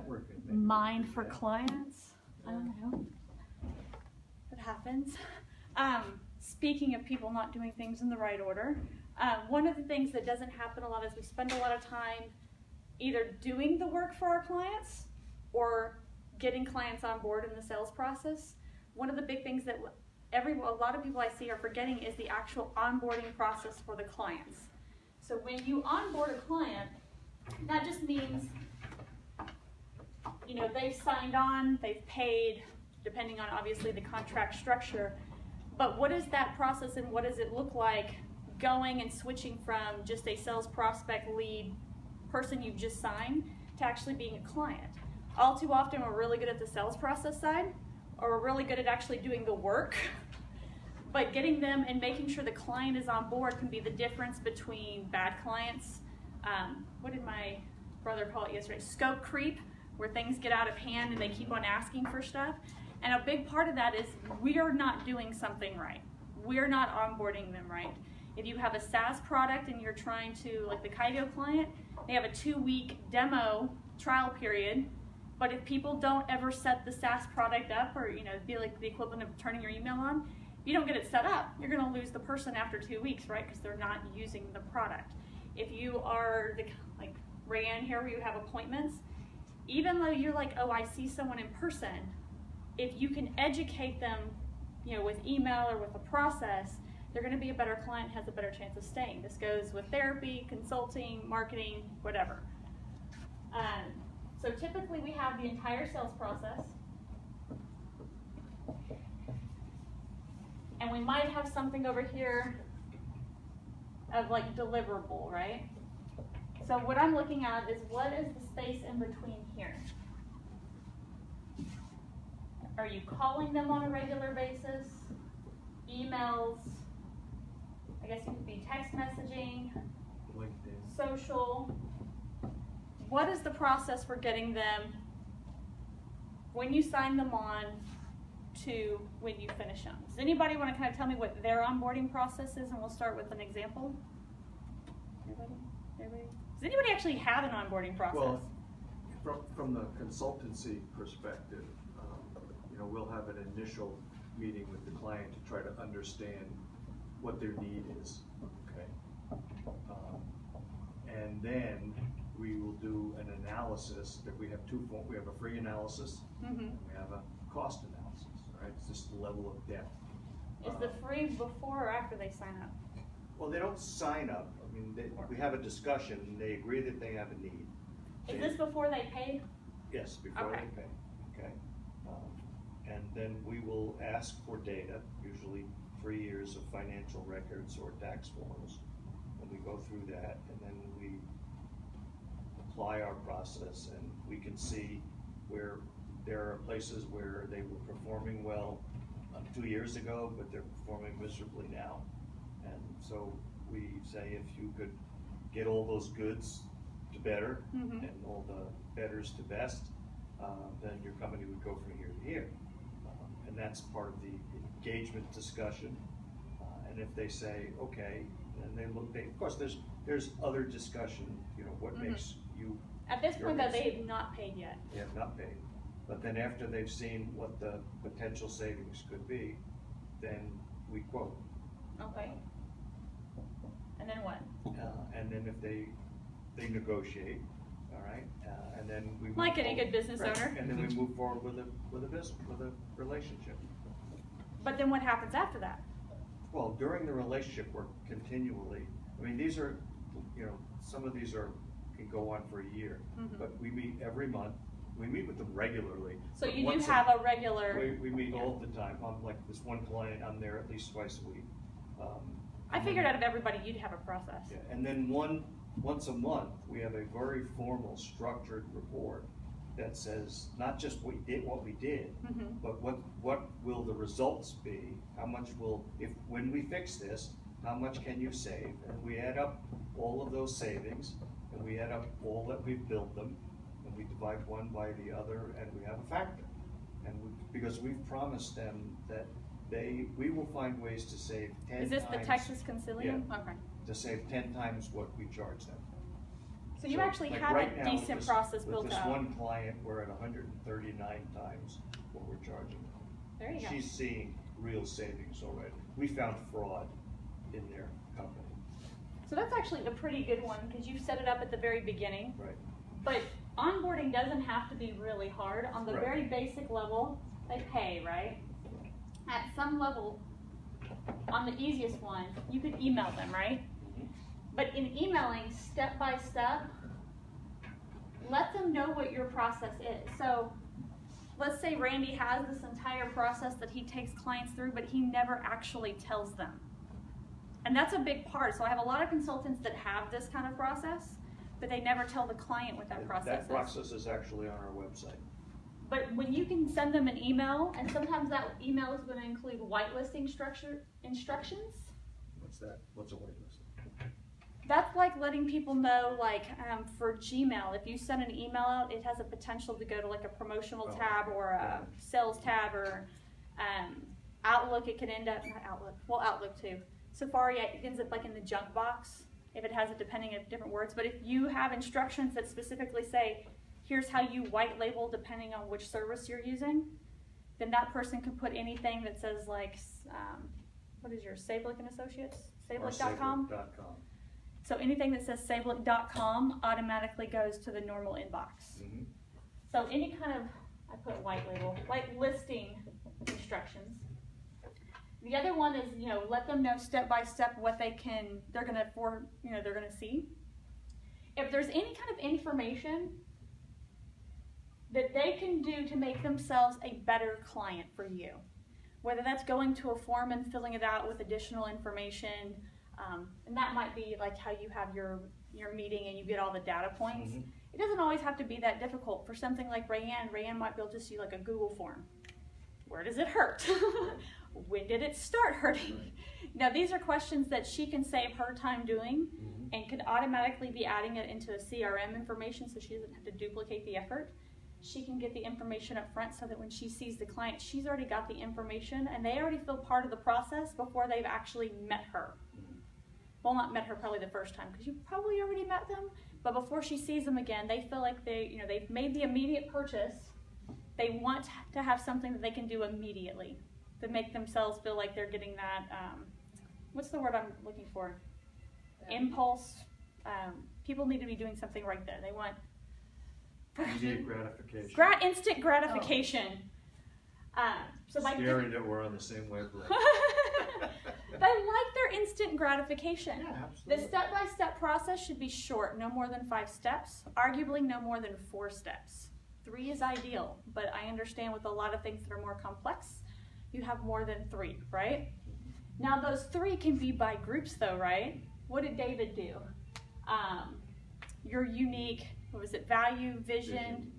networking. mind for clients. I don't know. It happens. Speaking of people not doing things in the right order, one of the things that doesn't happen a lot is we spend a lot of time either doing the work for our clients or getting clients on board in the sales process. One of the big things that a lot of people I see are forgetting is the actual onboarding process for the clients. So when you onboard a client, that just means, you know, they've signed on, they've paid, depending on obviously the contract structure. But what is that process and what does it look like going and switching from just a sales prospect lead person you've just signed to actually being a client? All too often we're really good at the sales process side, or we're really good at actually doing the work. But getting them and making sure the client is on board can be the difference between bad clients. What did my brother call it yesterday? Scope creep, where things get out of hand and they keep on asking for stuff. And a big part of that is we are not doing something right. We're not onboarding them right. If you have a SaaS product and you're trying to, like the Kydio client, they have a 2-week demo trial period. But if people don't ever set the SaaS product up, or be like the equivalent of turning your email on, if you don't get it set up, you're going to lose the person after 2 weeks, right? Because they're not using the product. If you are like Rayanne here, where you have appointments, even though you're like, oh, I see someone in person, if you can educate them, with email or with a process, they're going to be a better client, has a better chance of staying. This goes with therapy, consulting, marketing, whatever. So typically we have the entire sales process, and we might have something over here of like deliverable, right? So what I'm looking at is what is the space in between here? Are you calling them on a regular basis? Emails? I guess it could be text messaging, LinkedIn, social. What is the process for getting them when you sign them on to when you finish them? Does anybody want to kind of tell me what their onboarding process is? And we'll start with an example. Everybody? Does anybody actually have an onboarding process? Well, from the consultancy perspective, we'll have an initial meeting with the client to try to understand what their need is. Okay, and then we will do an analysis. That we have we have a free analysis, and we have a cost analysis. Right, it's just the level of depth. Is the free before or after they sign up? Well, they don't sign up. I mean, we have a discussion. They agree that they have a need. Is this before they pay? Yes, before they pay. Okay. And then we will ask for data, usually 3 years of financial records or tax forms, and we go through that, and then we apply our process, and we can see where there are places where they were performing well 2 years ago, but they're performing miserably now. And so we say, if you could get all those goods to better and all the betters to best, then your company would go from here to here. And that's part of the engagement discussion. And if they say, okay, then they look, of course, there's other discussion, what makes you... At this point, though, they have not paid yet. They have not paid. But then after they've seen what the potential savings could be, then we quote. Okay. And then what? And then if they negotiate, all right, and then we like any good business owner. And then we move forward with a relationship. But then what happens after that? Well, during the relationship, we're continually. I mean, these are, some of these can go on for a year, but we meet every month. We meet with them regularly. So you do have a regular... We meet all the time. I'm like this one client, I'm there at least twice a week. I figured out of everybody you'd have a process. Yeah, and then once a month, we have a very formal, structured report that says not just what we did, but what will the results be? How much when we fix this, how much can you save? And we add up all of those savings, and we add up all that we've billed them, and we divide one by the other, and we have a factor. And because we've promised them that we will find ways to save 10 times. Is this the Texas Concilium? Yeah, okay. To save 10 times what we charge them. So you actually like have right a now, decent with process with built this out. one client, we're at 139 times what we're charging. There you go. She's seeing real savings already. We found fraud in their company. So that's actually a pretty good one because you set it up at the very beginning. Right. But onboarding doesn't have to be really hard. On the Right. very basic level, they pay, right? At some level, on the easiest one, you could email them, right? Mhm. But in emailing step by step, let them know what your process is. So let's say Randy has this entire process that he takes clients through, but he never actually tells them. And that's a big part. So I have a lot of consultants that have this kind of process, but they never tell the client what that And process that is. process is actually on our website. But when you can send them an email, and sometimes that email is going to include whitelisting instructions. What's that? What's a whitelist? That's like letting people know, like for Gmail, if you send an email out, it has a potential to go to like a promotional tab or a sales tab, or Outlook. It could end up, not Outlook, well Outlook too. Safari, it ends up like in the junk box if it has it depending on different words. But if you have instructions that specifically say, here's how you white label depending on which service you're using, then that person can put anything that says like, what is yours, Sablick and Associates? Sablick.com? Sablick.com. So anything that says Sablick.com automatically goes to the normal inbox. Mm-hmm. So any kind of, I put white label, like listing instructions. The other one is, let them know step by step what they're gonna see. If there's any kind of information that they can do to make themselves a better client for you, whether that's going to a form and filling it out with additional information, and that might be like how you have your meeting and you get all the data points. Mm-hmm. It doesn't always have to be that difficult. For something like Rayanne might be able to see like a Google form. Where does it hurt? When did it start hurting? Now these are questions that she can save her time doing and could automatically be adding it into a CRM information so she doesn't have to duplicate the effort. She can get the information up front so that when she sees the client, she's already got the information and they already feel part of the process before they've actually met her. Well, not met her probably the first time because you probably already met them, but before she sees them again, they feel like they've made the immediate purchase. They want to have something that they can do immediately to make themselves feel like they're getting that, what's the word I'm looking for? Impulse. People need to be doing something right there. They want Immediate gratification. instant gratification. So by Scary that we're on the same wavelength. They like their instant gratification. Yeah, The absolutely. step-by-step process should be short, no more than 5 steps, arguably no more than 4 steps. 3 is ideal, but I understand with a lot of things that are more complex, you have more than 3, right? Now those 3 can be by groups though, right? What did David do? Your unique, what was it, value, vision, and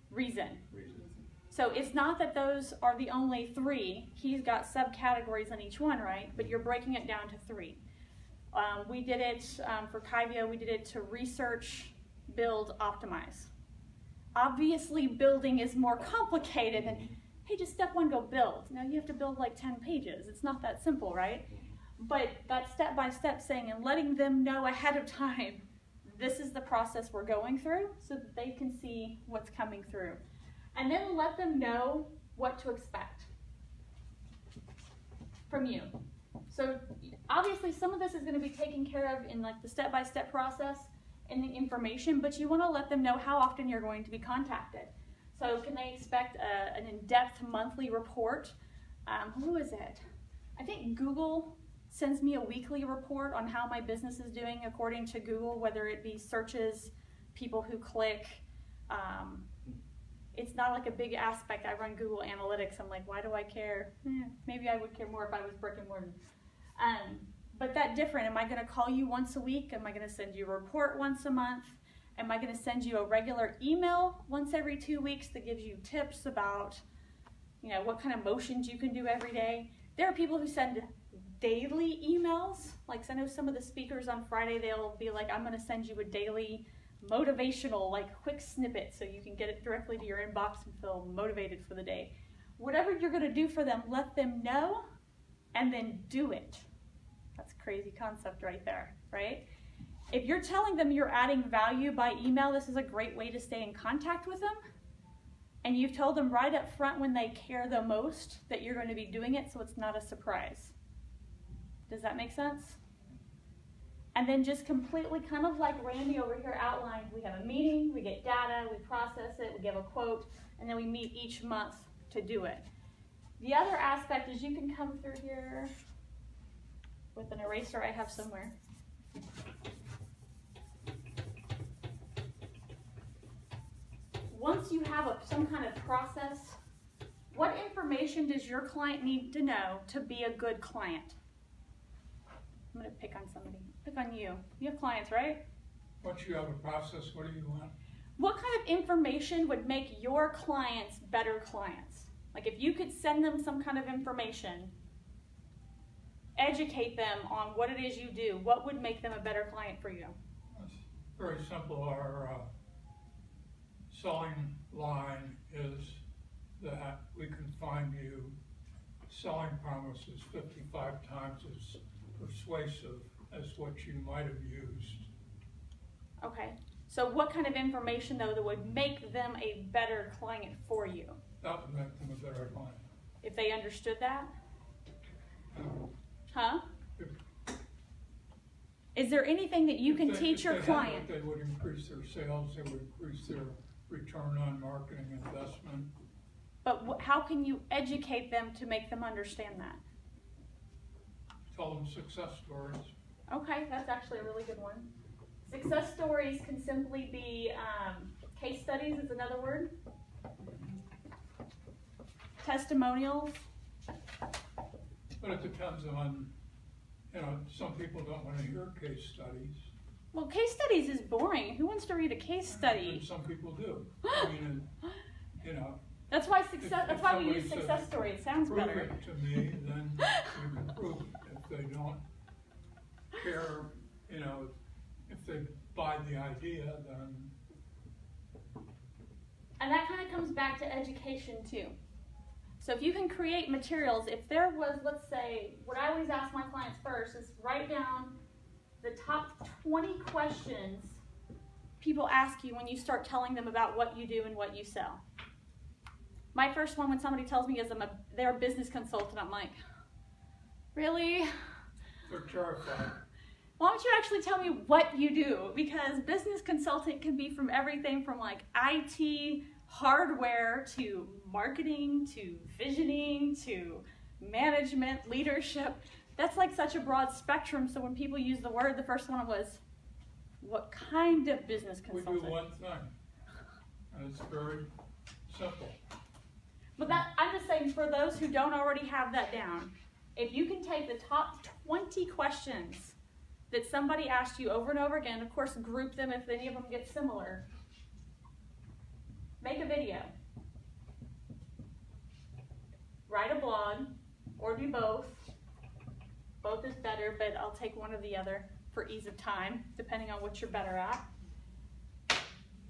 reason. reason. So it's not that those are the only 3. He's got subcategories on each one, right? But you're breaking it down to 3. We did it for Kyvio, we did it to research, build, optimize. Obviously building is more complicated than, hey, just step 1, go build. Now you have to build like 10 pages. It's not that simple, right? But that step-by-step saying and letting them know ahead of time, this is the process we're going through so that they can see what's coming through. And then let them know what to expect from you. So obviously some of this is going to be taken care of in like the step-by-step process and the information, but you want to let them know how often you're going to be contacted. So can they expect an in-depth monthly report? Who is it? I think Google sends me a weekly report on how my business is doing according to Google, whether it be searches, people who click. It's not like a big aspect. I run Google Analytics. I'm like, why do I care? Maybe I would care more if I was brick and mortar. But that different. Am I going to call you once a week? Am I going to send you a report once a month? Am I going to send you a regular email once every 2 weeks that gives you tips about, what kind of motions you can do every day? There are people who send daily emails. Like I know some of the speakers on Friday, they'll be like, I'm going to send you a daily motivational, like quick snippet so you can get it directly to your inbox and feel motivated for the day. Whatever you're going to do for them, let them know and then do it. That's a crazy concept right there, right? If you're telling them you're adding value by email, this is a great way to stay in contact with them. And you've told them right up front when they care the most that you're going to be doing it, so it's not a surprise. Does that make sense? And then just completely, kind of like Randy over here outlined, we have a meeting, we get data, we process it, we give a quote, and then we meet each month to do it. The other aspect is you can come through here with an eraser I have somewhere. Once you have some kind of process, what information does your client need to know to be a good client? I'm going to pick on somebody. Pick on you. You have clients, right? Once you have a process, what do you want? What kind of information would make your clients better clients? Like if you could send them some kind of information, educate them on what it is you do, what would make them a better client for you? It's very simple. Our selling line is that we can find you selling promises 55 times as persuasive as what you might have used. Okay. So what kind of information, though, that would make them a better client for you? That would make them a better client. If they understood that? Huh? Is there anything that you can teach your client? They would increase their sales, they would increase their return on marketing investment. But how can you educate them to make them understand that? Tell them success stories. Okay, that's actually a really good one. Success stories can simply be case studies is another word. Testimonials. But it depends on, some people don't want to hear case studies. Well, case studies is boring. Who wants to read a case study? And some people do. That's why success. That's why we use success story. It sounds prove better. It to me, then you can prove it. If they don't care, if they buy the idea, then. And that kind of comes back to education too. So if you can create materials, if there was, let's say, what I always ask my clients first is write down the top 20 questions people ask you when you start telling them about what you do and what you sell. My first one when somebody tells me is they're a business consultant, I'm like, really? They're terrified. Why don't you actually tell me what you do? Because business consultant can be from everything from like IT, hardware, to marketing, to visioning, to management, leadership. That's like such a broad spectrum. So when people use the word, the first one was, what kind of business consultant? We do one thing, and it's very simple. But I'm just saying, for those who don't already have that down, if you can take the top 20 questions that somebody asked you over and over again, of course group them if any of them get similar, make a video, write a blog, or do both. Both is better, but I'll take one or the other for ease of time, depending on what you're better at.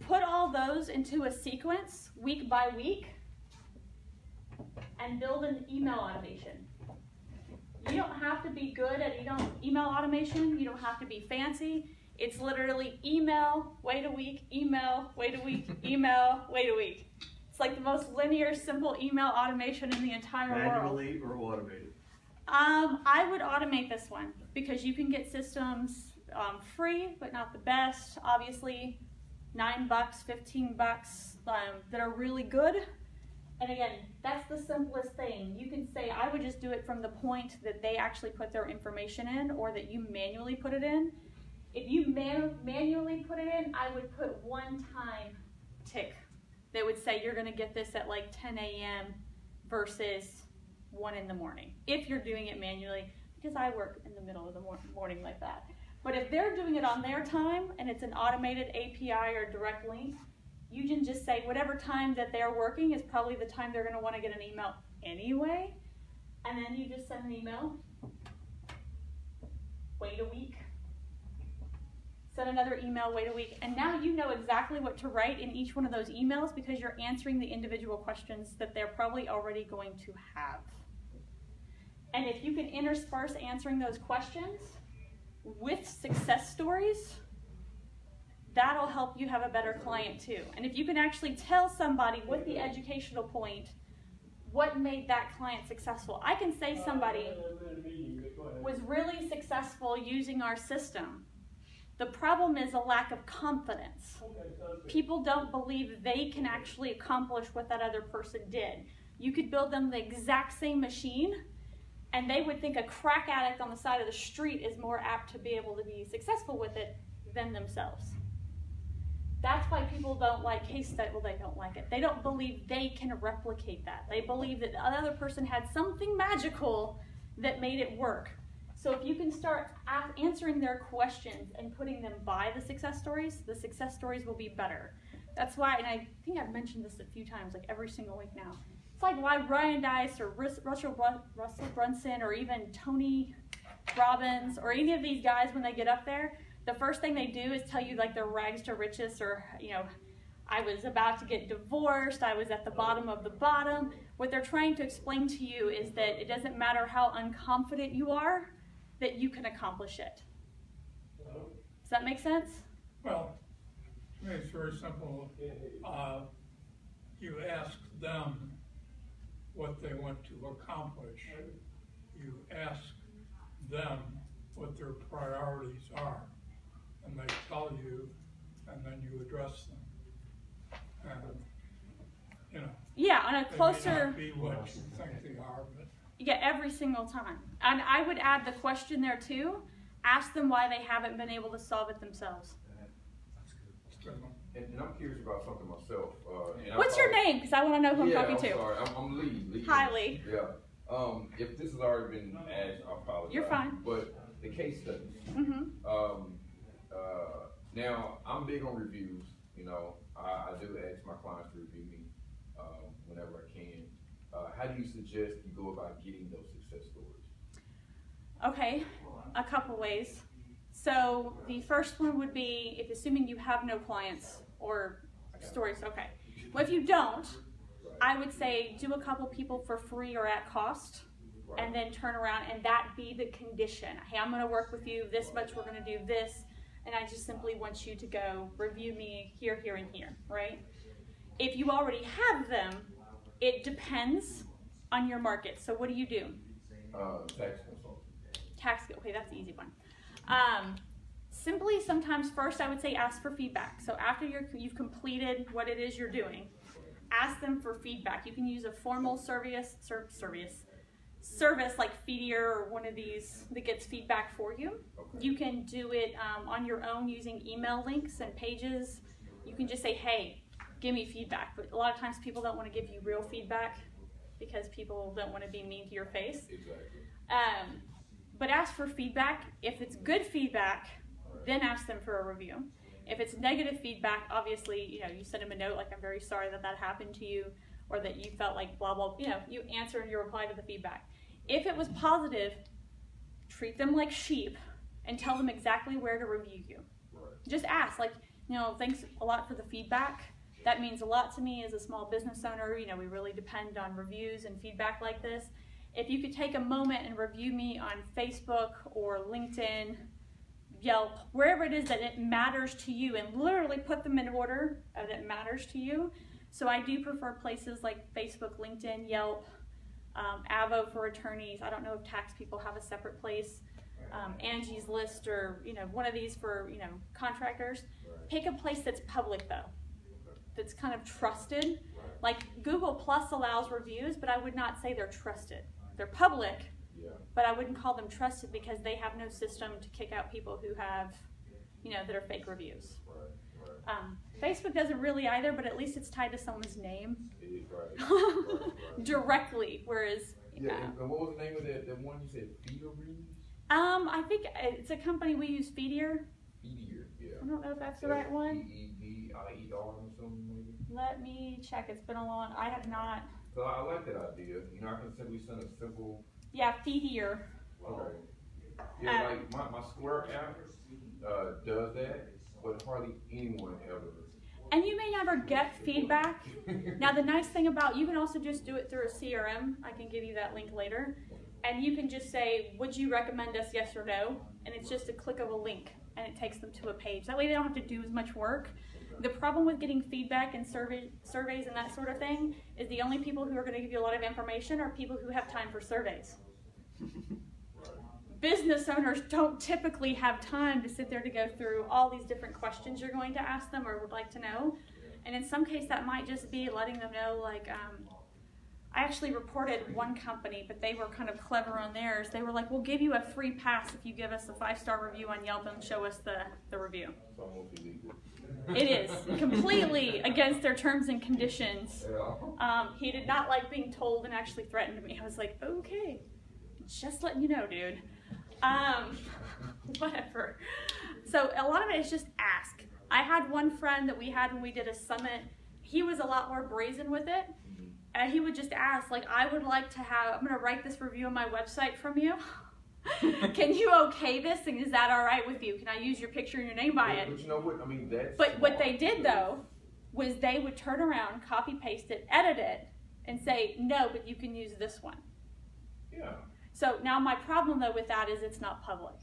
Put all those into a sequence, week by week, and build an email automation. You don't have to be good at email automation. You don't have to be fancy. It's literally email, wait a week, email, wait a week, email, wait a week. It's like the most linear, simple email automation in the entire world. Manually or automated? I would automate this one because you can get systems free, but not the best. Obviously, $9, $15 that are really good. And again, that's the simplest thing. You can say, I would just do it from the point that they actually put their information in or that you manually put it in. If you manually put it in, I would put one time tick that would say you're going to get this at like 10 a.m. versus 1 in the morning. If you're doing it manually, because I work in the middle of the morning like that. But if they're doing it on their time and it's an automated API or direct link, you can just say whatever time that they're working is probably the time they're going to want to get an email anyway. And then you just send an email, wait a week, send another email, wait a week. And now you know exactly what to write in each one of those emails because you're answering the individual questions that they're probably already going to have. And if you can intersperse answering those questions with success stories, that'll help you have a better client too. And if you can actually tell somebody with the educational point what made that client successful. I can say somebody was really successful using our system. The problem is a lack of confidence. People don't believe they can actually accomplish what that other person did. You could build them the exact same machine, and they would think a crack addict on the side of the street is more apt to be able to be successful with it than themselves. That's why people don't like case study. Well, they don't like it. They don't believe they can replicate that. They believe that the other person had something magical that made it work. So if you can start answering their questions and putting them by the success stories will be better. That's why, and I think I've mentioned this a few times, like every single week now. It's like why Ryan Dice or Russell Brunson or even Tony Robbins or any of these guys, when they get up there, the first thing they do is tell you like their rags to riches, or, you know, I was about to get divorced, I was at the bottom of the bottom. What they're trying to explain to you is that it doesn't matter how unconfident you are, that you can accomplish it. Does that make sense? Well, to me it's very simple. You ask them what they want to accomplish. You ask them what their priorities are, and they tell you, and then you address them. And, you know, yeah, on a they closer, may not be what you think they are, but yeah, every single time. And I would add the question there too. Ask them why they haven't been able to solve it themselves. And I'm curious about something myself. What's your name? Because I want to know who I'm talking to. Sorry, I'm Lee. Hi, Lee. Yeah. If this has already been asked, I apologize. You're fine. But the case studies. Now, I'm big on reviews. You know, I do ask my clients to review me whenever I can. How do you suggest you go about getting those success stories? Okay, a couple ways. So the first one would be, if assuming you have no clients or stories, okay. Well, if you don't, I would say do a couple people for free or at cost, and then turn around and that be the condition. Hey, I'm gonna work with you this much, we're gonna do this, and I just simply want you to go review me here, here, and here, right? If you already have them, it depends on your market. So what do you do? Tax consultant. Tax, okay, that's the easy one. Simply, sometimes first I would say ask for feedback. So after you've completed what it is you're doing, ask them for feedback. You can use a formal service like Feedier or one of these that gets feedback for you. Okay. You can do it on your own using email links and pages. You can just say, hey, give me feedback. But a lot of times people don't want to give you real feedback because people don't want to be mean to your face. Exactly. But ask for feedback. If it's good feedback, then ask them for a review. If it's negative feedback, obviously, you know, you send them a note like, I'm very sorry that that happened to you, or that you felt like blah, blah, you know, you answer and you reply to the feedback. If it was positive, treat them like sheep and tell them exactly where to review you. Just ask, like, you know, thanks a lot for the feedback. That means a lot to me as a small business owner. You know, we really depend on reviews and feedback like this. If you could take a moment and review me on Facebook or LinkedIn, Yelp, wherever it is that it matters to you, and literally put them in order that matters to you. So I do prefer places like Facebook, LinkedIn, Yelp, Avo for attorneys. I don't know if tax people have a separate place. Angie's List, or, you know, one of these for, you know, contractors. Pick a place that's public though, that's kind of trusted. Like Google Plus allows reviews, but I would not say they're trusted. They're public, but I wouldn't call them trusted because they have no system to kick out people who have, you know, that are fake reviews. Facebook doesn't really either, but at least it's tied to someone's name directly. Whereas, and what was the name of the one you said? Feedier? I think it's a company we use, Feedier. Feedier, yeah. I don't know if that's the right one. Feedier or something maybe. Let me check. It's been a long. I have not. So I like that idea. You know, I can simply send a simple. Yeah, Feedier. Okay. Yeah, like my Square app does that, but hardly anyone ever. And you may never get feedback. Now, the nice thing about, you can also just do it through a CRM. I can give you that link later. And you can just say, would you recommend us, yes or no? And it's just a click of a link. and it takes them to a page. That way they don't have to do as much work. The problem with getting feedback and surveys and that sort of thing is the only people who are going to give you a lot of information are people who have time for surveys. Business owners don't typically have time to sit there to go through all these different questions you're going to ask them or would like to know. And in some case that might just be letting them know, like, I actually reported one company, but they were kind of clever on theirs. They were like, we'll give you a free pass if you give us a 5-star review on Yelp and show us the review. It's almost illegal. It is completely against their terms and conditions. He did not like being told and actually threatened me. I was like, okay, just letting you know, dude. Whatever. So a lot of it is just ask. I had one friend that we had when we did a summit. He was a lot more brazen with it. And he would just ask, like, I would like to have, I'm going to write this review on my website from you. Can you okay this? And is that all right with you? Can I use your picture and your name by it? But you know what? I mean, that's. But what they did, though, was they would turn around, copy paste it, edit it, and say, no, but you can use this one. Yeah. So now my problem, though, with that is it's not public.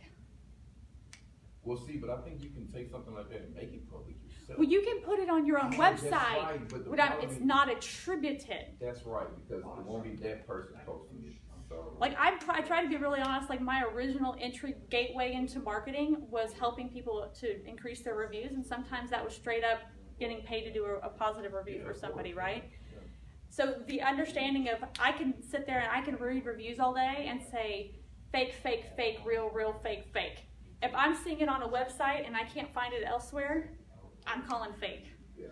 Well, see, but I think you can take something like that and make it public yourself. Well, you can put it on your own That's website, right, but the but problem it's is- not attributed. That's right, because it won't be that person posting it. So. Like, I try to be really honest, like, my original entry gateway into marketing was helping people to increase their reviews, and sometimes that was straight up getting paid to do a positive review for somebody, right? So the understanding of, I can sit there and I can read reviews all day and say, fake, fake, fake, real, real, fake, fake. If I'm seeing it on a website and I can't find it elsewhere, I'm calling fake. Yeah.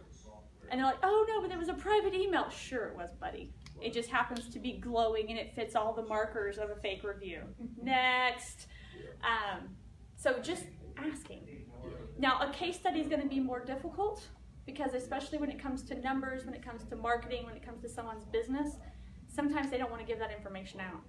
And they're like, oh no, but it was a private email. Sure it was, buddy. It just happens to be glowing and it fits all the markers of a fake review. Next. So just asking. Now a case study is going to be more difficult because especially when it comes to numbers, when it comes to marketing, when it comes to someone's business, sometimes they don't want to give that information out.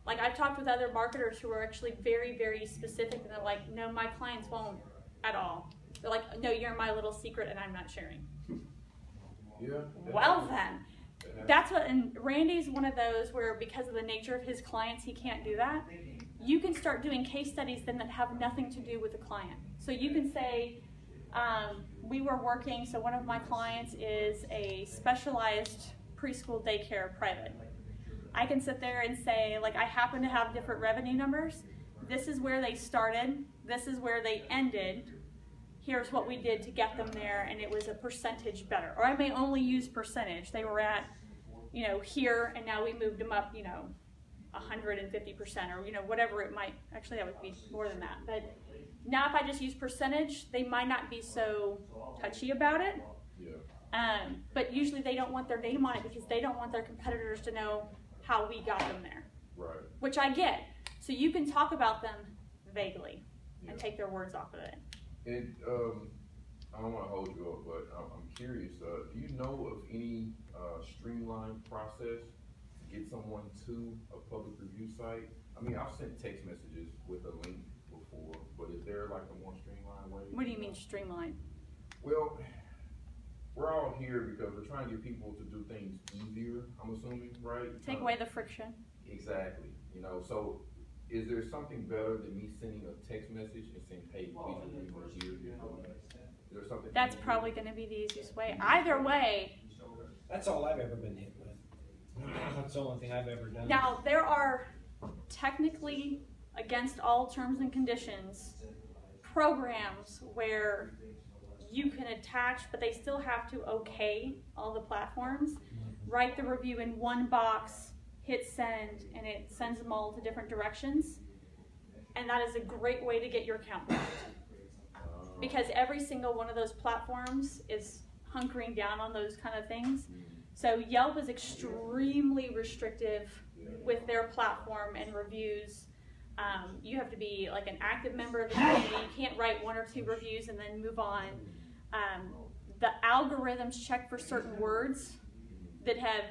Like I've talked with other marketers who are actually very, very specific and they're like, no, my clients won't at all. They're like, no, you're my little secret and I'm not sharing. Yeah. Well then, that's what, and Randy's one of those where because of the nature of his clients, he can't do that. You can start doing case studies then that have nothing to do with the client. So you can say, we were working, so one of my clients is a specialized preschool daycare private. I can sit there and say, like, I happen to have different revenue numbers. This is where they started. This is where they ended. Here's what we did to get them there, and it was a percentage better. Or I may only use percentage. They were at, you know, here, and now we moved them up, you know, 150%, or, you know, whatever it might. Actually, that would be more than that. But now if I just use percentage, they might not be so touchy about it. Yeah. But usually they don't want their name on it because they don't want their competitors to know how we got them there. Right. Which I get. So you can talk about them vaguely and take their words off of it. And I don't want to hold you up, but I'm curious. Do you know of any streamlined process to get someone to a public review site? I mean, I've sent text messages with a link before, but is there like a more streamlined way? What do you mean streamline? Well, we're all here because we're trying to get people to do things easier, I'm assuming, right? Take away the friction. Exactly. You know, so is there something better than me sending a text message and saying, hey, please review my here? Is there something? That's probably going to be the easiest way. Either way. That's all I've ever been hit with. That's the only thing I've ever done. Now, there are technically, against all terms and conditions, programs where you can attach, but they still have to okay all the platforms, write the review in one box, hit send, and it sends them all to different directions. And that is a great way to get your account back. Because every single one of those platforms is hunkering down on those kind of things. So Yelp is extremely restrictive with their platform and reviews. You have to be like an active member of the community. You can't write 1 or 2 reviews and then move on. The algorithms check for certain words that have,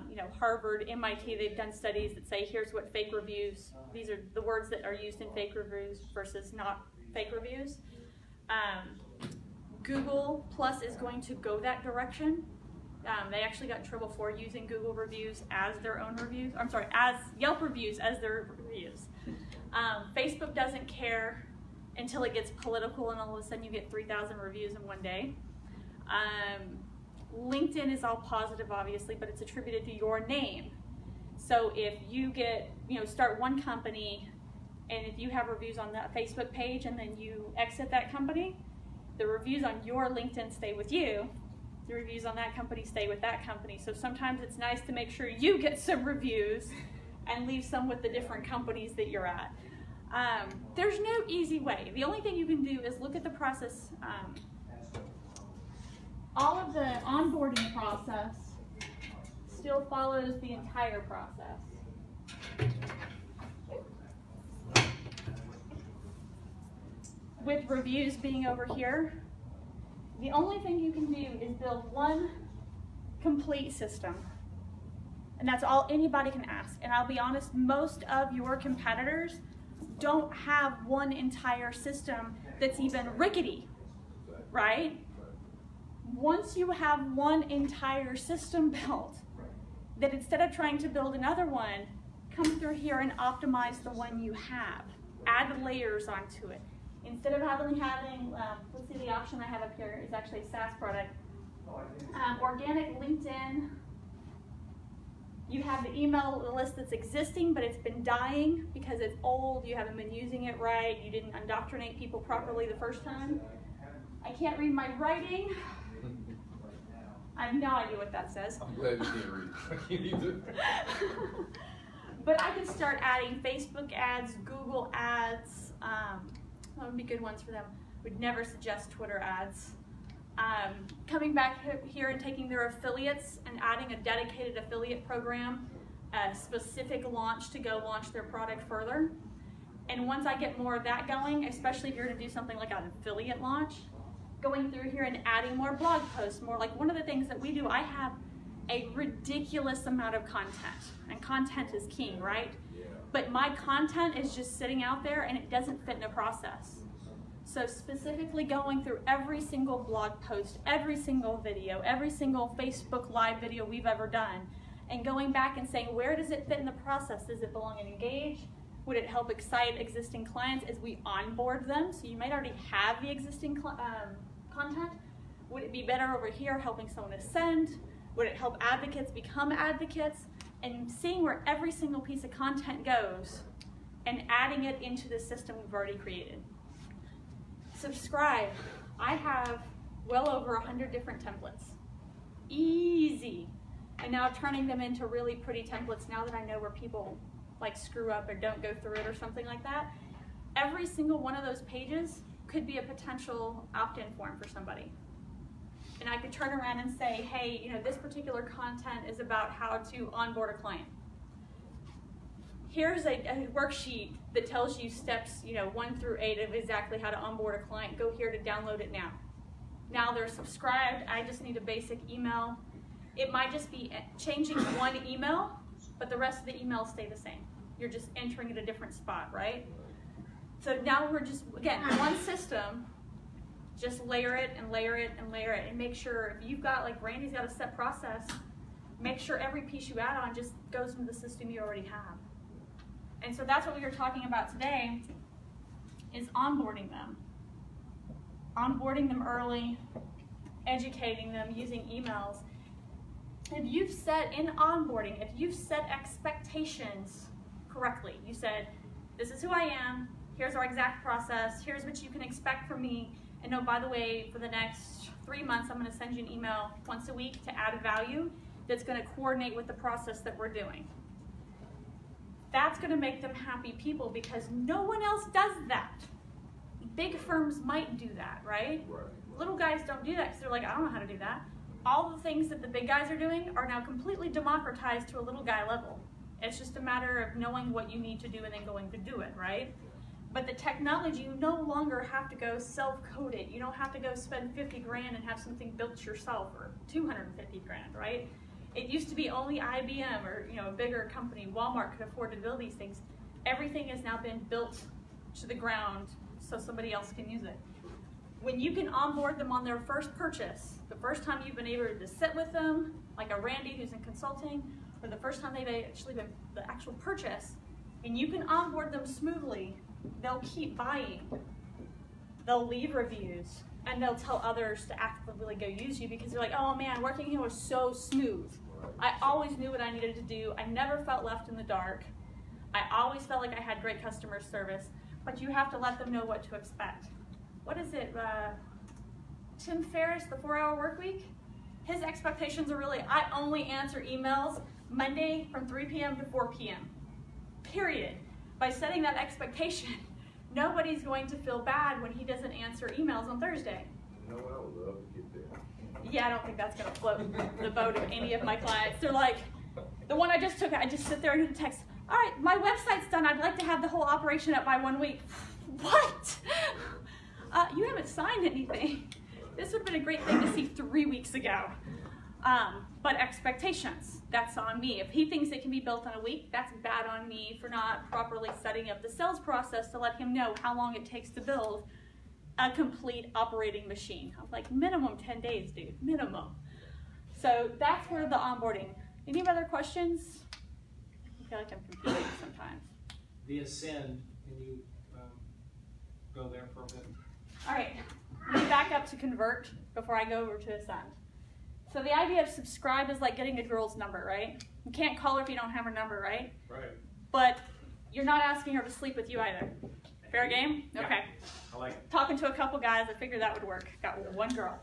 you know, Harvard, MIT, they've done studies that say, here's what fake reviews, these are the words that are used in fake reviews versus not fake reviews. Google Plus is going to go that direction. They actually got in trouble for using Google reviews as their own reviews. I'm sorry, as Yelp reviews as their reviews. Facebook doesn't care. until it gets political and all of a sudden you get 3,000 reviews in one day. LinkedIn is all positive, obviously, but it's attributed to your name. So if you get, start one company, and if you have reviews on that Facebook page and then you exit that company, the reviews on your LinkedIn stay with you. The reviews on that company stay with that company. So sometimes it's nice to make sure you get some reviews and leave some with the different companies that you're at. There's no easy way. The only thing you can do is look at the process. All of the onboarding process still follows the entire process. With reviews being over here, the only thing you can do is build one complete system. And that's all anybody can ask. And I'll be honest, most of your competitors don't have one entire system that's even rickety, right? Once you have one entire system built, then instead of trying to build another one, come through here and optimize the one you have. Add layers onto it. Instead of having, let's see, the option I have up here is actually a SaaS product. Organic LinkedIn. You have the email list that's existing, but it's been dying because it's old, you haven't been using it right, you didn't indoctrinate people properly the first time. I can't read my writing. I have no idea what that says. I'm glad you can't read. I can't either. But I can start adding Facebook ads, Google ads. That would be good ones for them. Would never suggest Twitter ads. Coming back here and taking their affiliates and adding a dedicated affiliate program, a specific launch to go launch their product further. And once I get more of that going, especially if you're going to do something like an affiliate launch, going through here and adding more blog posts, more like one of the things that we do, I have a ridiculous amount of content, and content is king, right? Yeah. But my content is just sitting out there and it doesn't fit in a process. So specifically going through every single blog post, every single video, every single Facebook Live video we've ever done, and going back and saying, where does it fit in the process? Does it belong in Engage? Would it help excite existing clients as we onboard them? So you might already have the existing content. Would it be better over here helping someone ascend? Would it help advocates become advocates? And seeing where every single piece of content goes and adding it into the system we've already created. Subscribe. I have well over 100 different templates. Easy. And now turning them into really pretty templates now that I know where people like screw up or don't go through it or something like that. Every single one of those pages could be a potential opt-in form for somebody. And I could turn around and say, hey, this particular content is about how to onboard a client. Here's a worksheet that tells you steps 1 through 8 of exactly how to onboard a client. Go here to download it now. Now they're subscribed. I just need a basic email. It might just be changing one email, but the rest of the emails stay the same. You're just entering at a different spot, right? So now we're just, again, one system, just layer it and layer it and layer it, and make sure if you've got, like Randy's got a set process, make sure every piece you add on just goes into the system you already have. And so that's what we were talking about today, is onboarding them. Onboarding them early, educating them using emails. If you've set in onboarding, if you've set expectations correctly, you said, this is who I am, here's our exact process, here's what you can expect from me, and oh, by the way, for the next 3 months, I'm gonna send you an email once a week to add value that's gonna coordinate with the process that we're doing. That's gonna make them happy people because no one else does that. Big firms might do that, right? Little guys don't do that because they're like, I don't know how to do that. All the things that the big guys are doing are now completely democratized to a little guy level. It's just a matter of knowing what you need to do and then going to do it, right? But the technology, you no longer have to go self-code it. You don't have to go spend 50 grand and have something built yourself, or 250 grand, right? It used to be only IBM or a bigger company, Walmart, could afford to build these things. Everything has now been built to the ground so somebody else can use it. When you can onboard them on their first purchase, the first time you've been able to sit with them, like a Randy who's in consulting, or the first time they've actually been the actual purchase, and you can onboard them smoothly, they'll keep buying. they'll leave reviews and they'll tell others to actively go use you because they're like, oh man, working here was so smooth. I always knew what I needed to do. I never felt left in the dark. I always felt like I had great customer service, but you have to let them know what to expect. What is it, Tim Ferriss, the 4-Hour Workweek? His expectations are really, I only answer emails Monday from 3 p.m. to 4 p.m. Period. By setting that expectation, nobody's going to feel bad when he doesn't answer emails on Thursday. You know what, I would love to get there. Yeah, I don't think that's going to float the boat of any of my clients. They're like, the one I just took, I just sit there and text, all right, my website's done. I'd like to have the whole operation up by 1 week. What? You haven't signed anything. This would have been a great thing to see 3 weeks ago. But expectations, that's on me. If he thinks it can be built in a week, that's bad on me for not properly setting up the sales process to let him know how long it takes to build a complete operating machine. I'm like, minimum 10 days, dude, minimum. So that's where the onboarding. Any other questions? I feel like I'm confusing sometimes. The Ascend, can you go there for a bit? All right, let me back up to Convert before I go over to Ascend. So the idea of subscribe is like getting a girl's number, right? You can't call her if you don't have her number, right? Right. But you're not asking her to sleep with you either. Fair game? Yeah. Okay. I like it. Talking to a couple guys, I figured that would work. Got one girl.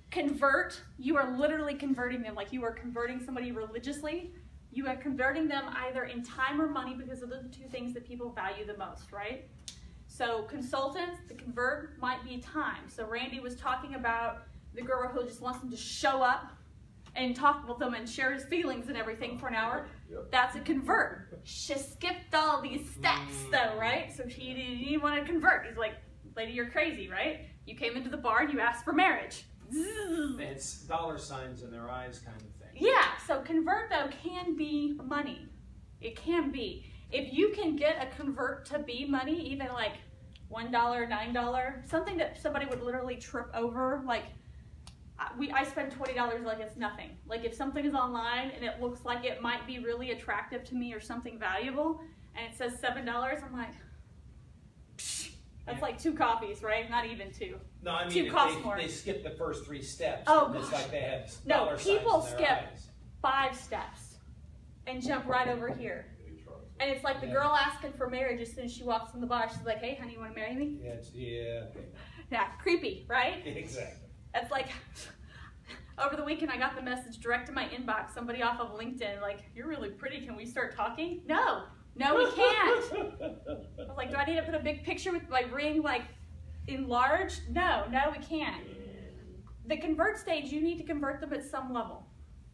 Convert, you are literally converting them like you are converting somebody religiously. You are converting them either in time or money because those are the two things that people value the most, right? So consultants, the convert might be time. So Randy was talking about the girl who just wants them to show up and talk with them and share his feelings and everything for an hour. Yep. That's a convert. She skipped all these steps though, right? So he didn't want to convert. He's like, lady, you're crazy, right? You came into the bar and you asked for marriage. It's dollar signs in their eyes kind of thing. Yeah, so convert though can be money. It can be. If you can get a convert to be money, even like $1, $9, something that somebody would literally trip over, like I spend $20 like it's nothing. Like if something is online and it looks like it might be really attractive to me or something valuable, and it says $7, I'm like, psh, that's like 2 coffees, right? Not even 2. No, I mean, Two if costs more. they skip the first 3 steps, Oh, it's gosh. like they have No, dollar people signs in their skip eyes. 5 steps and jump right over here. And it's like the girl asking for marriage as soon as she walks in the bar. She's like, hey, honey, you want to marry me? Yeah, okay. Yeah, creepy, right? Exactly. That's like, over the weekend I got the message direct to my inbox, somebody off of LinkedIn, like, you're really pretty, can we start talking? No, we can't. I was like, do I need to put a big picture with my ring, like, enlarged? No, we can't. The convert stage, you need to convert them at some level.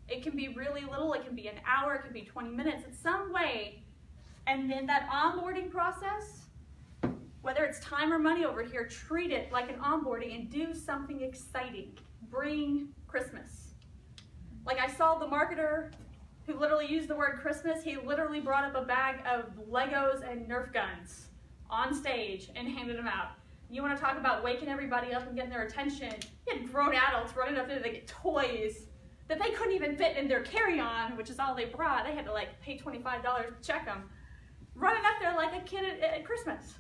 It can be really little, it can be an hour, it can be 20 minutes, in some way. And then that onboarding process, whether it's time or money over here, treat it like an onboarding and do something exciting. Bring Christmas. Like I saw the marketer who literally used the word Christmas. He literally brought up a bag of Legos and Nerf guns on stage and handed them out. You want to talk about waking everybody up and getting their attention? You had grown adults running up there to get toys that they couldn't even fit in their carry-on, which is all they brought. They had to like pay $25 to check them. Running up there like a kid at Christmas.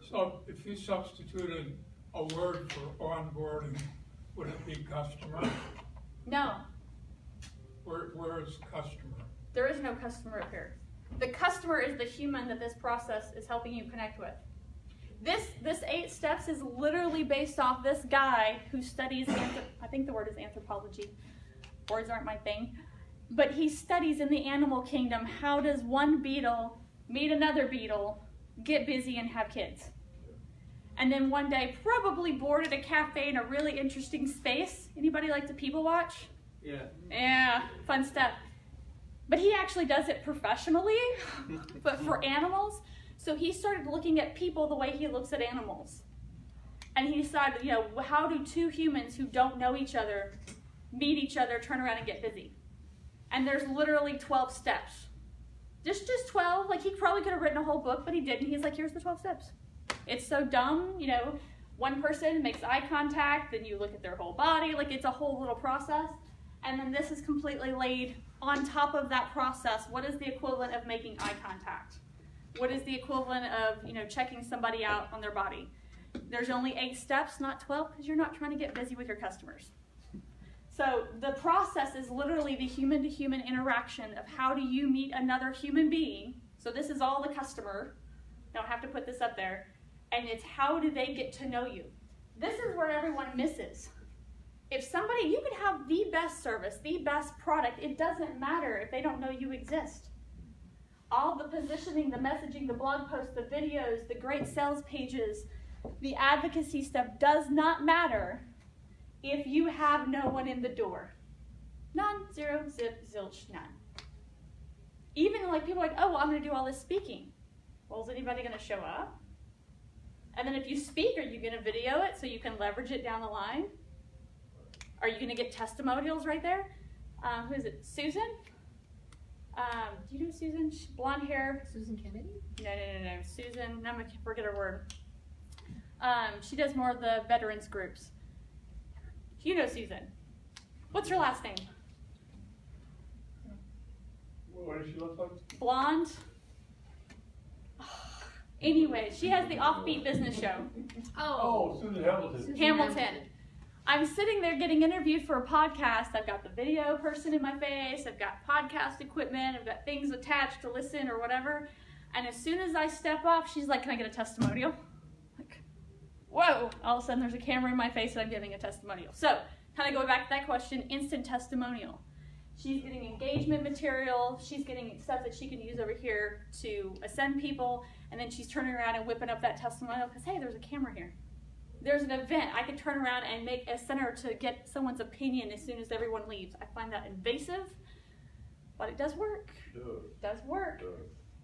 So if you substituted a word for onboarding, would it be customer? No, Where is customer? there is no customer up here. The customer is the human that this process is helping you connect with. This 8 steps is literally based off this guy who studies, I think the word is anthropology. Words aren't my thing. But he studies in the animal kingdom, how does one beetle meet another beetle, get busy and have kids. And then one day, probably bored at a cafe in a really interesting space. Anybody like to people watch? Yeah. Yeah, fun stuff. But he actually does it professionally, but for animals. So he started looking at people the way he looks at animals. And he decided, how do 2 humans who don't know each other meet each other, turn around and get busy? And there's literally 12 steps. Just 12, like he probably could have written a whole book, but he didn't. He's like, here's the 12 steps. It's so dumb, one person makes eye contact, then you look at their whole body, like it's a whole little process. And then this is completely laid on top of that process. What is the equivalent of making eye contact? What is the equivalent of, checking somebody out on their body? There's only 8 steps, not 12, because you're not trying to get busy with your customers. So the process is literally the human-to-human interaction of how do you meet another human being. So this is all the customer. Don't have to put this up there. And it's how do they get to know you. This is where everyone misses. If somebody, you could have the best service, the best product, it doesn't matter if they don't know you exist. All the positioning, the messaging, the blog posts, the videos, the great sales pages, the advocacy stuff does not matter if you have no one in the door. None, zero, zip, zilch, none. Even like people are like, oh, well, I'm going to do all this speaking. Well, is anybody going to show up? And then if you speak, are you going to video it so you can leverage it down the line? Are you going to get testimonials right there? Who is it? Susan? Do you know Susan? Blonde hair. Susan Kennedy? No. Susan, I'm going to forget her word. She does more of the veterans groups. You know Susan. What's her last name? What does she look like? Blonde. Anyway, she has the Offbeat Business Show. Oh, Susan Hamilton. Hamilton. I'm sitting there getting interviewed for a podcast. I've got the video person in my face. I've got podcast equipment. I've got things attached to listen or whatever. And as soon as I step off, she's like, can I get a testimonial? Like, whoa. All of a sudden, there's a camera in my face and I'm giving a testimonial. So, kind of going back to that question, instant testimonial. She's getting engagement material. She's getting stuff that she can use over here to ascend people. And then she's turning around and whipping up that testimonial because, hey, there's a camera here. There's an event. I could turn around and make a center to get someone's opinion as soon as everyone leaves. I find that invasive, but it does work. It does work.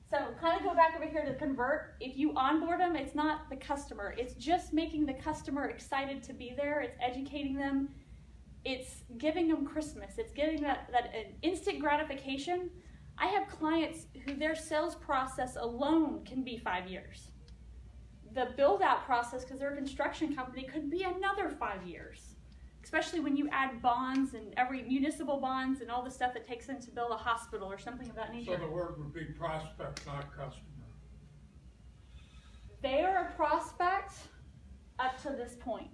So kind of go back over here to convert. If you onboard them, it's not the customer. It's just making the customer excited to be there. It's educating them. It's giving them Christmas. It's giving that an instant gratification. I have clients who their sales process alone can be 5 years. The build-out process, because they're a construction company, could be another 5 years. Especially when you add bonds and every municipal bonds and all the stuff it takes in to build a hospital or something of that nature. So the word would be prospect, not customer. They are a prospect up to this point.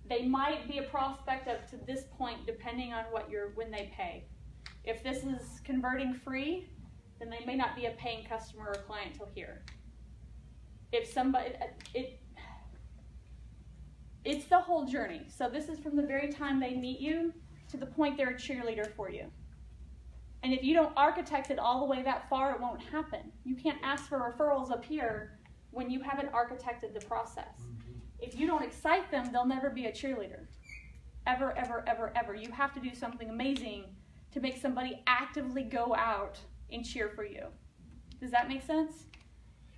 They might be a prospect up to this point depending on when they pay. If this is converting free, then they may not be a paying customer or client till here. If somebody, it's the whole journey. So this is from the very time they meet you to the point they're a cheerleader for you. And if you don't architect it all the way that far, it won't happen. You can't ask for referrals up here when you haven't architected the process. If you don't excite them, they'll never be a cheerleader. Ever, ever, ever, ever. You have to do something amazing to make somebody actively go out and cheer for you. Does that make sense?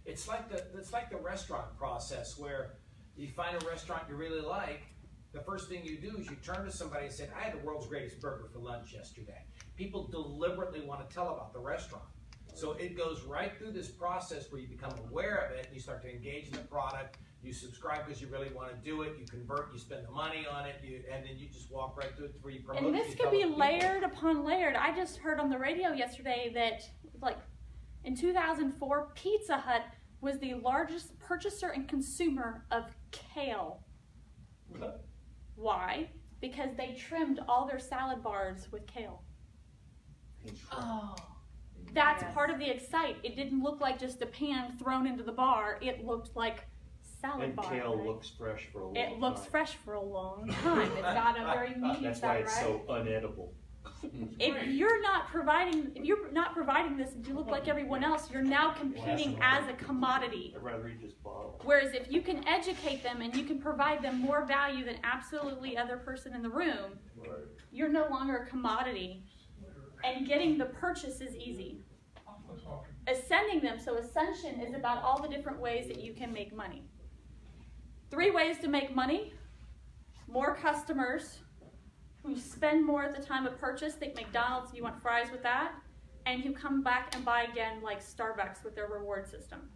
It's like the restaurant process where you find a restaurant you really like. The first thing you do is you turn to somebody and say, I had the world's greatest burger for lunch yesterday. People deliberately want to tell about the restaurant. So it goes right through this process where you become aware of it, and you start to engage in the product, you subscribe because you really want to do it, you convert, you spend the money on it, and then you just walk right through it where you promote it. And this could be layered upon layered. I just heard on the radio yesterday that, like, in 2004, Pizza Hut was the largest purchaser and consumer of kale. Why? Because they trimmed all their salad bars with kale. Oh. That's part of the excite. It didn't look like just a pan thrown into the bar. It looked like salad And bar. kale right? looks fresh for a long It looks time. fresh for a long time. It's got a very meaty That's side, why it's right? so unedible. If you're not providing this and you look like everyone else, you're now competing as a commodity. I'd rather eat this bottle. Whereas if you can educate them and you can provide them more value than absolutely other person in the room, Right. you're no longer a commodity. And getting the purchase is easy. Ascending them, so ascension is about all the different ways that you can make money. 3 ways to make money: more customers who spend more at the time of purchase, think McDonald's, you want fries with that, and who come back and buy again like Starbucks with their reward system.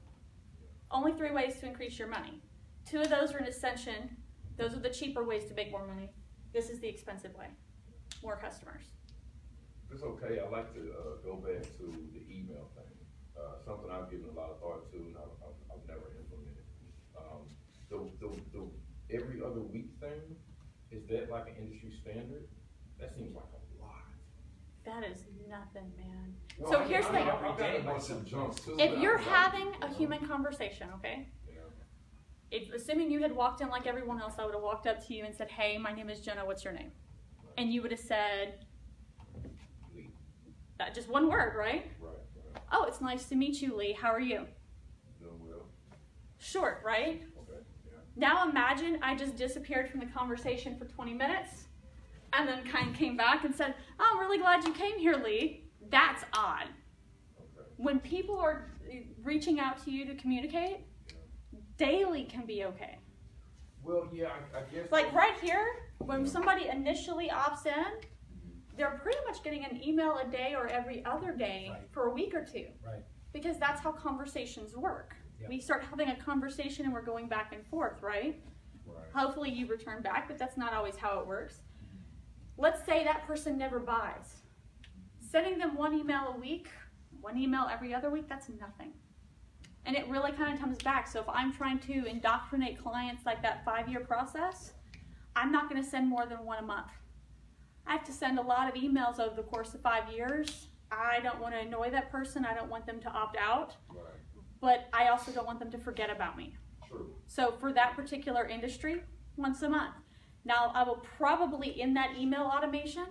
Only 3 ways to increase your money. 2 of those are in ascension. Those are the cheaper ways to make more money. This is the expensive way. More customers. If it's okay, I'd like to go back to the email thing. Something I've given a lot of thought to and I've never implemented. the every other week thing, is that like an industry standard? That seems like a lot. That is nothing, man. No, So I mean, here's the thing. I've got a bunch of junk too. If that you're I'm like, having you a know, human conversation, okay? Yeah. Assuming you had walked in like everyone else, I would have walked up to you and said, "Hey, my name is Jenna. What's your name?" And you would have said Lee. that just one word, right? Right. Oh, it's nice to meet you, Lee. How are you? Doing well. Short, right? Okay. Yeah. Now imagine I just disappeared from the conversation for 20 minutes and then kind of came back and said, "Oh, I'm really glad you came here, Lee." That's odd. Okay. When people are reaching out to you to communicate, daily can be okay. Well, yeah, I guess. Like right here, when somebody initially opts in, they're pretty much getting an email a day or every other day Right. for a week or two. Right. Because that's how conversations work. Yep. We start having a conversation and we're going back and forth, right? Right. Hopefully you return back, but that's not always how it works. Let's say that person never buys. Sending them one email a week, one email every other week, that's nothing. And it really kind of comes back. So if I'm trying to indoctrinate clients like that 5-year process, I'm not going to send more than one a month. I have to send a lot of emails over the course of 5 years. I don't want to annoy that person. I don't want them to opt out. Right. But I also don't want them to forget about me. True. So for that particular industry, once a month. Now I will probably, in that email automation,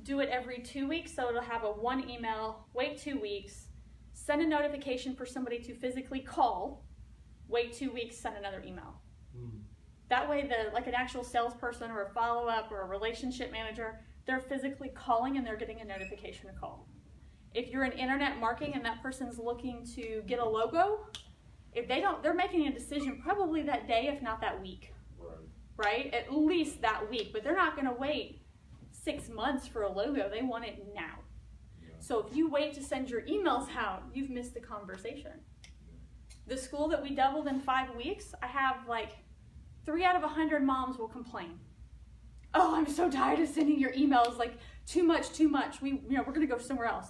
do it every 2 weeks. So it'll have a one email, wait 2 weeks, send a notification for somebody to physically call, wait 2 weeks, send another email. That way, like an actual salesperson or a follow-up or a relationship manager, they're physically calling and they're getting a notification to call. If you're in internet marketing and that person's looking to get a logo, if they don't, they're making a decision probably that day, if not that week, Right. right? At least that week, but they're not going to wait 6 months for a logo. They want it now. Yeah. So if you wait to send your emails out, you've missed the conversation. The school that we doubled in 5 weeks, I have like 3 out of 100 moms will complain. "Oh, I'm so tired of sending your emails, like too much. We're going to go somewhere else."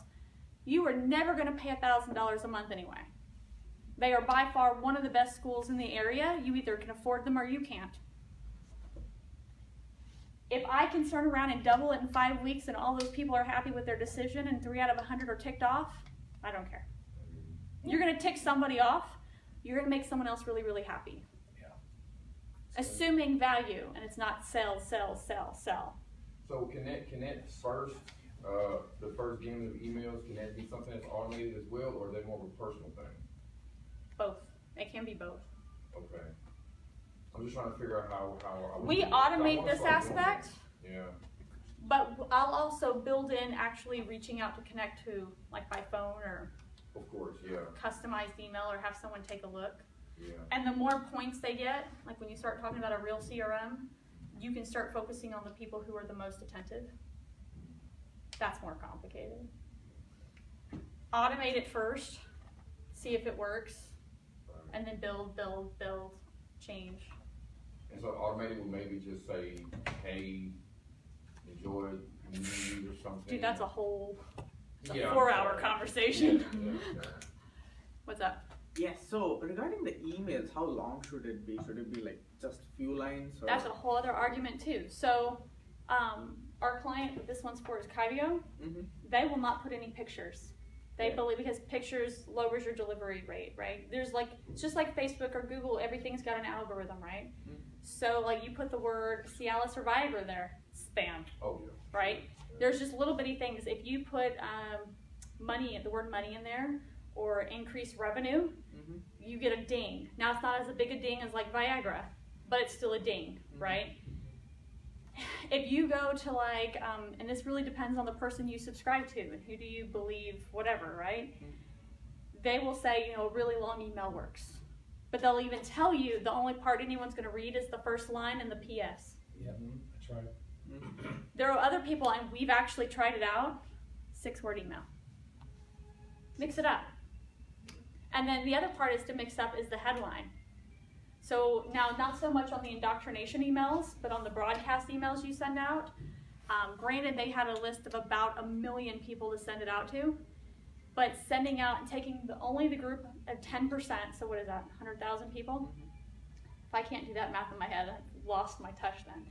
You are never going to pay $1,000 a month anyway. They are by far one of the best schools in the area. You either can afford them or you can't. If I can turn around and double it in 5 weeks and all those people are happy with their decision and 3 out of 100 are ticked off, I don't care. You're going to tick somebody off. You're going to make someone else really, really happy. Assuming value, and it's not sell. So can that first, the first game of emails, can that be something that's automated as well, or is that more of a personal thing? Both. It can be both. Okay. I'm just trying to figure out how I would We do it. I automate wanna this start doing it. aspect, Yeah. but I'll also build in actually reaching out to connect to, like by phone or Of course, yeah, customized email or have someone take a look. yeah. And the more points they get, like when you start talking about a real CRM, you can start focusing on the people who are the most attentive. That's more complicated. Automate it first, see if it works, and then build, change. And so automated will maybe just say, hey, enjoy New Year's or something. Dude, that's a whole Yeah, I'm 4-hour sorry. conversation. Yeah. What's up? Yes, so regarding the emails, how long should it be? Should it be like just few lines? Or? That's a whole other argument too. So, our client, this one's for is Kyvio, Mhm. they will not put any pictures. They Yeah. believe because pictures lowers your delivery rate, right? There's like, it's just like Facebook or Google, everything's got an algorithm, right? Mhm. So like you put the word Cialis Survivor there, spam, Oh, yeah. right? There's just little bitty things. If you put money, the word money in there, or increased revenue, Mhm. you get a ding. Now it's not as big a ding as like Viagra, but it's still a ding, right? If you go to like, and this really depends on the person you subscribe to and who do you believe, whatever, right? They will say, a really long email works. But they'll even tell you the only part anyone's going to read is the first line and the PS. Yep, that's right. There are other people, and we've actually tried it out, 6-word email. Mix it up. And then the other part is to mix up is the headline. So now, not so much on the indoctrination emails, but on the broadcast emails you send out. Granted, they had a list of about 1 million people to send it out to, but sending out and taking only the group of 10%, so what is that, 100,000 people? If I can't do that math in my head, I've lost my touch then.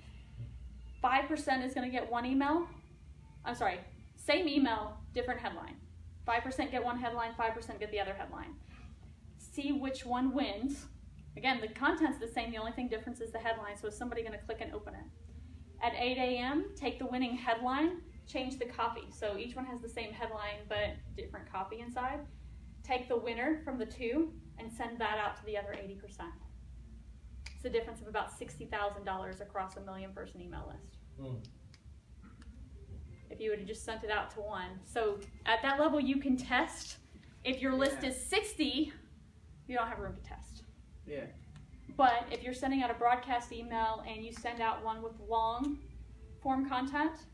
5% is going to get one email. I'm sorry, same email, different headline. 5% get one headline, 5% get the other headline. See which one wins. Again, the content's the same, the only thing difference is the headline, so is somebody going to click and open it? At 8 a.m., take the winning headline, change the copy. So each one has the same headline, but different copy inside. Take the winner from the two and send that out to the other 80%. It's a difference of about $60,000 across a 1 million person email list. If you would have just sent it out to one. So at that level, you can test. If your list is 60, you don't have room to test. Yeah. But if you're sending out a broadcast email and you send out one with long form content,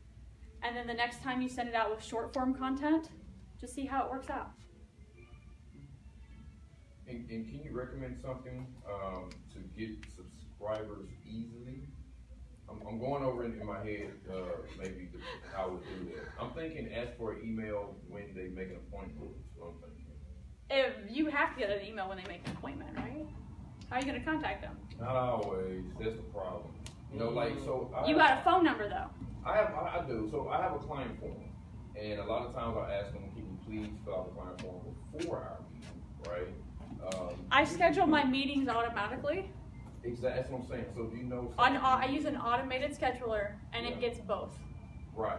and then the next time you send it out with short form content, just see how it works out. And can you recommend something to get subscribers easily? I'm going over in my head maybe how we do that. I'm thinking ask for an email when they make an appointment. That's what I'm thinking. If you have to get an email when they make an appointment, right? How are you going to contact them? Not always. That's the problem. You know, like so. You got a phone number though. I do. So I have a client form, and a lot of times I ask them, can you please fill out the client form before our meeting, right? I schedule my meetings automatically. Exactly. That's what I'm saying. So do you know? I use an automated scheduler, and it gets both. Right.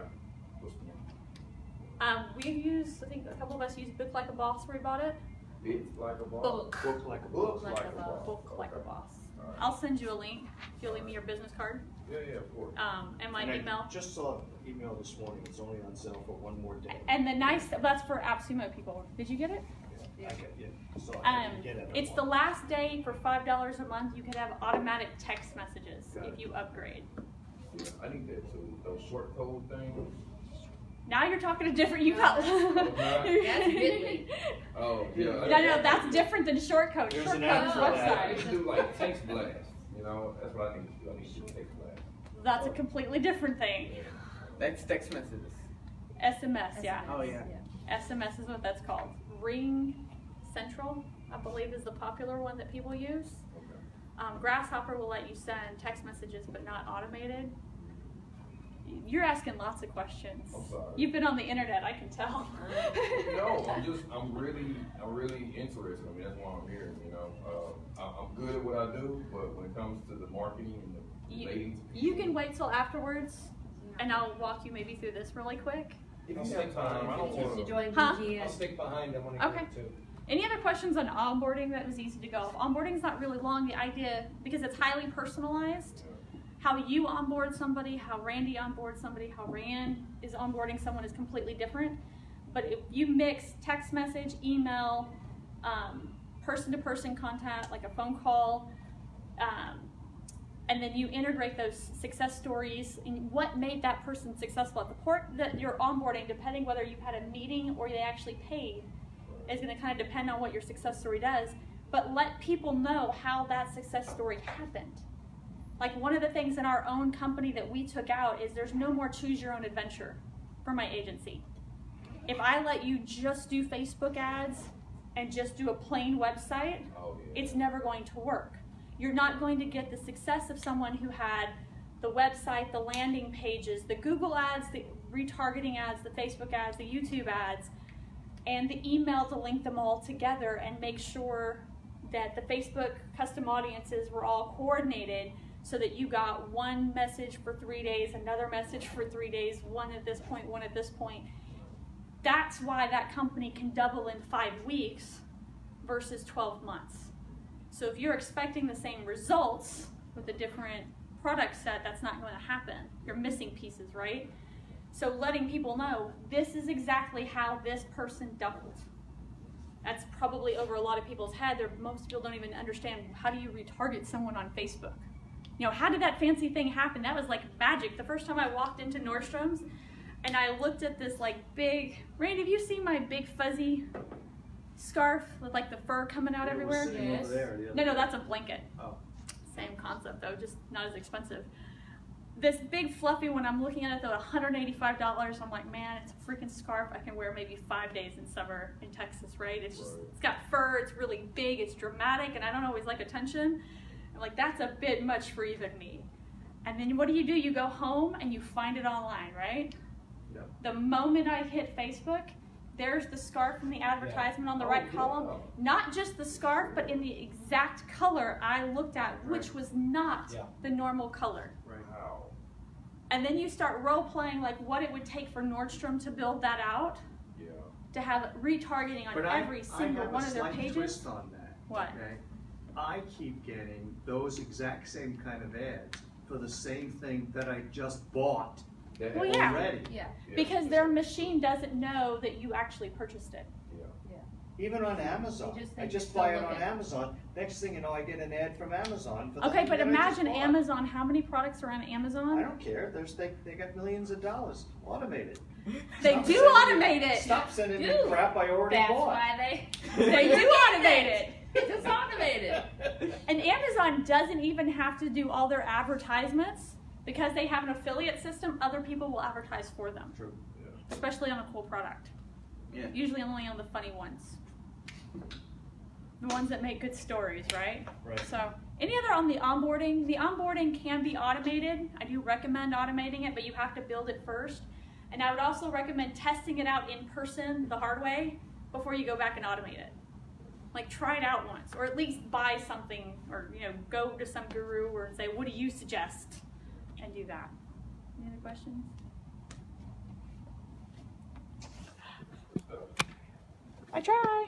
What's the name? We use, I think a couple of us use Book Like a Boss where we bought it. It's like a boss. Book Like a Book boss. like a boss. Book Like a Boss. All right. I'll send you a link if you'll leave me your business card. Yeah, of course. And my And I email. just saw an email this morning, it's only on sale for one more day. And the that's for AppSumo people. Did you get it? I saw it. I didn't get it. It's the last day for $5 a month. You can have automatic text messages if you upgrade. Yeah, I need that too. Those short code things. Now you're talking to different. You got. That's Bitly. Oh, yeah. No, that's different than short code. There's Short an code app is for that. I need website. to do like text blast. You know, that's what I need to do. I need to do text blast. That's a completely different thing. That's text messages. SMS, yeah. Oh yeah. SMS is what that's called. Ring Central, I believe, is the popular one that people use. Okay. Grasshopper will let you send text messages, but not automated. You're asking lots of questions. I'm sorry. You've been on the internet, I can tell. No, I'm really interested. I mean, that's why I'm here. You know, I'm good at what I do, but when it comes to the marketing and the relating to You can wait till afterwards, and I'll walk you maybe through this really quick. If I'll you stick have behind. time, I don't Just to want to. join Huh? I'll BGS. stick behind them when I Okay. get to. Any other questions on onboarding? That was easy to go. Onboarding's not really long. The idea, because it's highly personalized, how you onboard somebody, how Randy onboards somebody, how Rand is onboarding someone is completely different. But if you mix text message, email, person-to-person contact, like a phone call, and then you integrate those success stories and what made that person successful at the port that you're onboarding, depending whether you've had a meeting or they actually paid, is going to kind of depend on what your success story does. But let people know how that success story happened. Like one of the things in our own company that we took out is there's no more choose your own adventure for my agency. If I let you just do Facebook ads and just do a plain website, it's never going to work. You're not going to get the success of someone who had the website, the landing pages, the Google ads, the retargeting ads, the Facebook ads, the YouTube ads, and the email to link them all together and make sure that the Facebook custom audiences were all coordinated so that you got one message for 3 days, another message for 3 days, one at this point, one at this point. That's why that company can double in 5 weeks versus 12 months. So if you're expecting the same results with a different product set, that's not going to happen. You're missing pieces, right? So letting people know, this is exactly how this person doubled. That's probably over a lot of people's head. Most people don't even understand, how do you retarget someone on Facebook? You know, how did that fancy thing happen? That was like magic. The first time I walked into Nordstrom's and I looked at this like big, Randy, have you seen my big fuzzy scarf with like the fur coming out everywhere? Sitting over there the other No, day. that's a blanket. Oh. Same concept though, just not as expensive. This big fluffy one, I'm looking at it though, $185. I'm like, man, it's a freaking scarf I can wear maybe 5 days in summer in Texas, right? It's just, it's got fur, it's really big, it's dramatic, and I don't always like attention. I'm like, that's a bit much for even me. And then what do? You go home and you find it online, right? Yeah. The moment I hit Facebook, there's the scarf from the advertisement on the right column. Not just the scarf, but in the exact color I looked at, which was not the normal color. Right. Wow. And then you start role playing like what it would take for Nordstrom to build that out, Yeah. to have retargeting on But every single I have one of their a slight pages. twist on that. What? Okay? I keep getting those exact same kind of ads for the same thing that I just bought That Well, yeah. already. Yeah. Because their machine doesn't know that you actually purchased it. Even on Amazon. You just I think just still buy it look on at it. Amazon. Next thing you know, I get an ad from Amazon for the Okay, thing but that I just imagine bought. Amazon, how many products are on I Amazon? don't care. They got millions of dollars. Automated. They Stop do sending automate me- it. Stop sending me Dude, crap I already That's bought. why They do automate it. It's automated. And Amazon doesn't even have to do all their advertisements because they have an affiliate system. Other people will advertise for them, True. especially on a cool product. Yeah. Usually only on the funny ones. The ones that make good stories, right? Right. So, any other on the onboarding can be automated. I do recommend automating it, but you have to build it first. And I would also recommend testing it out in person the hard way before you go back and automate it. Like try it out once, or at least buy something, or go to some guru or say, what do you suggest? And do that. Any other questions? I try.